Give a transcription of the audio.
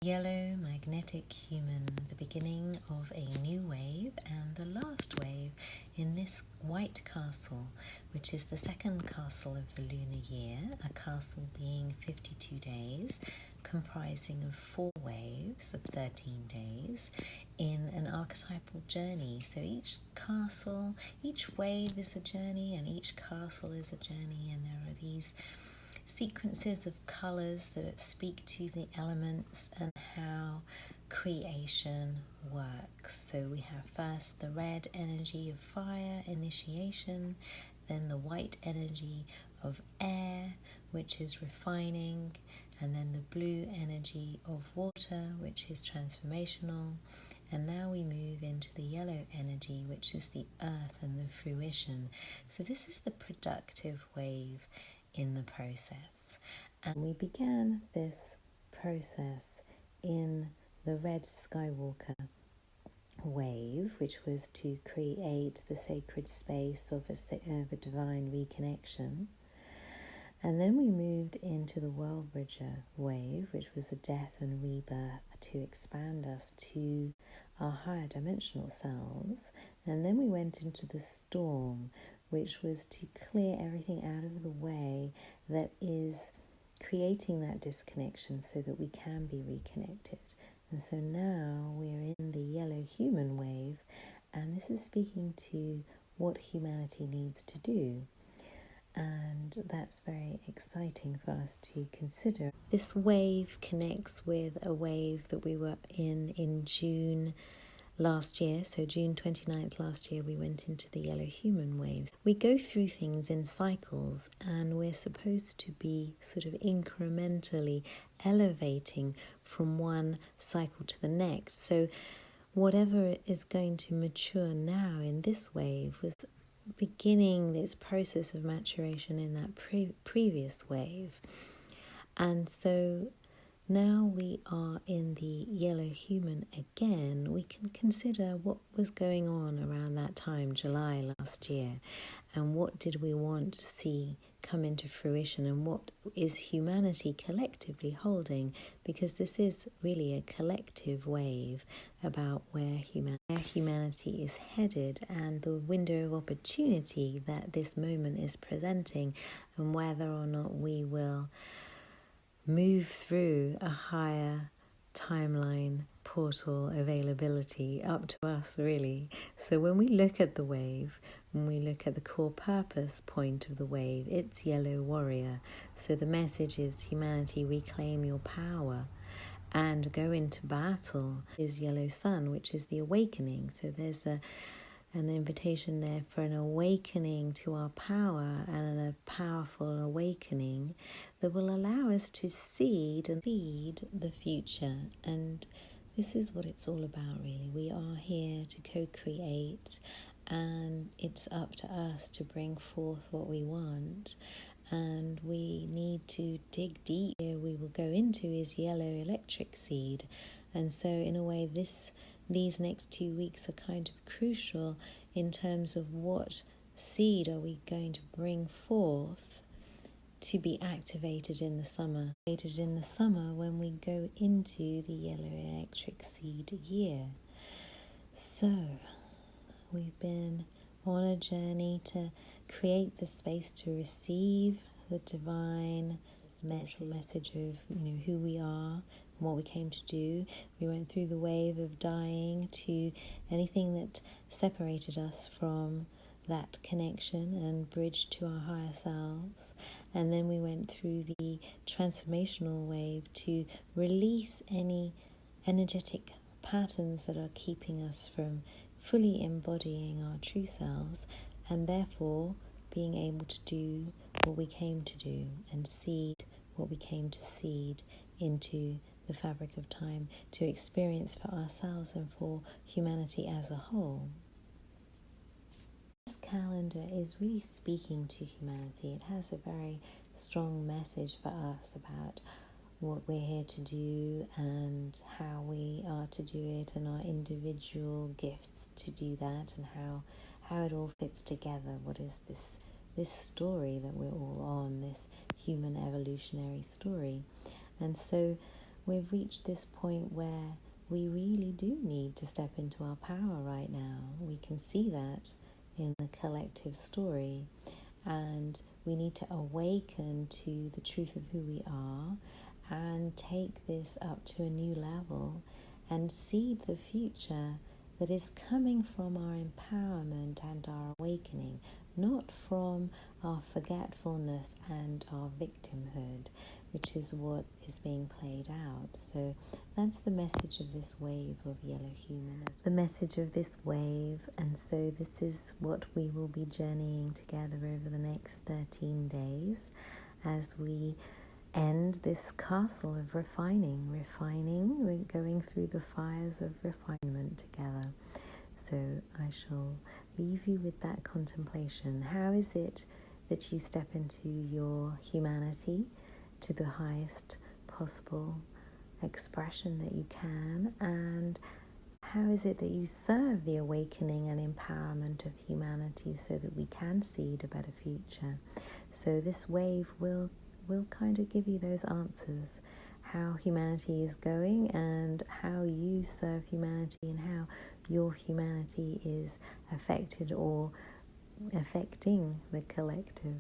Yellow magnetic human, the beginning of a new wave and the last wave in this white castle, which is the second castle of the lunar year, a castle being 52 days, comprising of 4 waves of 13 days in an archetypal journey. So each castle, each wave is a journey and each castle is a journey, and there are these sequences of colours that speak to the elements and how creation works. So we have first the red energy of fire, initiation, then the white energy of air, which is refining, and then the blue energy of water, which is transformational. And now we move into the yellow energy, which is the earth and the fruition. So this is the productive wave in the process. And we began this process in the Red Skywalker wave, which was to create the sacred space of a divine reconnection. And then we moved into the Worldbridger wave, which was the death and rebirth, to expand us to our higher dimensional selves. And then we went into the storm, which was to clear everything out of the way that is creating that disconnection so that we can be reconnected. And so now we're in the yellow human wave, and this is speaking to what humanity needs to do. And that's very exciting for us to consider. This wave connects with a wave that we were in June last year. So June 29th last year, we went into the yellow human waves. We go through things in cycles, and we're supposed to be sort of incrementally elevating from one cycle to the next. So whatever is going to mature now in this wave was beginning its process of maturation in that previous wave. And so now we are in the yellow human again. We can consider what was going on around that time, July last year, and what did we want to see come into fruition, and what is humanity collectively holding, because this is really a collective wave about where humanity is headed and the window of opportunity that this moment is presenting, and whether or not we will move through a higher timeline portal availability, up to us really. So when we look at the wave, when we look at the core purpose point of the wave, it's yellow warrior. So the message is humanity, reclaim your power and go into battle. Is yellow sun, which is the awakening. So there's an invitation there for an awakening to our power, and a powerful awakening that will allow us to seed the future. And this is what it's all about, really. We are here to co-create, and it's up to us to bring forth what we want. And we need to dig deep. Here we will go into is yellow electric seed. And so in a way these next 2 weeks are kind of crucial in terms of what seed are we going to bring forth to be activated in the summer. Activated in the summer when we go into the yellow electric seed year. So we've been on a journey to create the space to receive the divine message of who we are, what we came to do. We went through the wave of dying to anything that separated us from that connection and bridged to our higher selves. And then we went through the transformational wave to release any energetic patterns that are keeping us from fully embodying our true selves, and therefore being able to do what we came to do and seed what we came to seed into the fabric of time, to experience for ourselves and for humanity as a whole. This calendar is really speaking to humanity. It has a very strong message for us about what we're here to do and how we are to do it, and our individual gifts to do that, and how it all fits together. What is this story that we're all on, this human evolutionary story? And so we've reached this point where we really do need to step into our power right now. We can see that in the collective story, and we need to awaken to the truth of who we are and take this up to a new level and seed the future that is coming from our empowerment and our awakening, not from our forgetfulness and our victimhood, which is what is being played out. So that's the message of this wave of yellow humanism. The message of this wave, and so this is what we will be journeying together over the next 13 days as we end this castle of refining. We're going through the fires of refinement together. So I shall leave you with that contemplation. How is it that you step into your humanity to the highest possible expression that you can, and how is it that you serve the awakening and empowerment of humanity so that we can seed a better future? So this wave will kind of give you those answers, how humanity is going and how you serve humanity and how your humanity is affected or affecting the collective.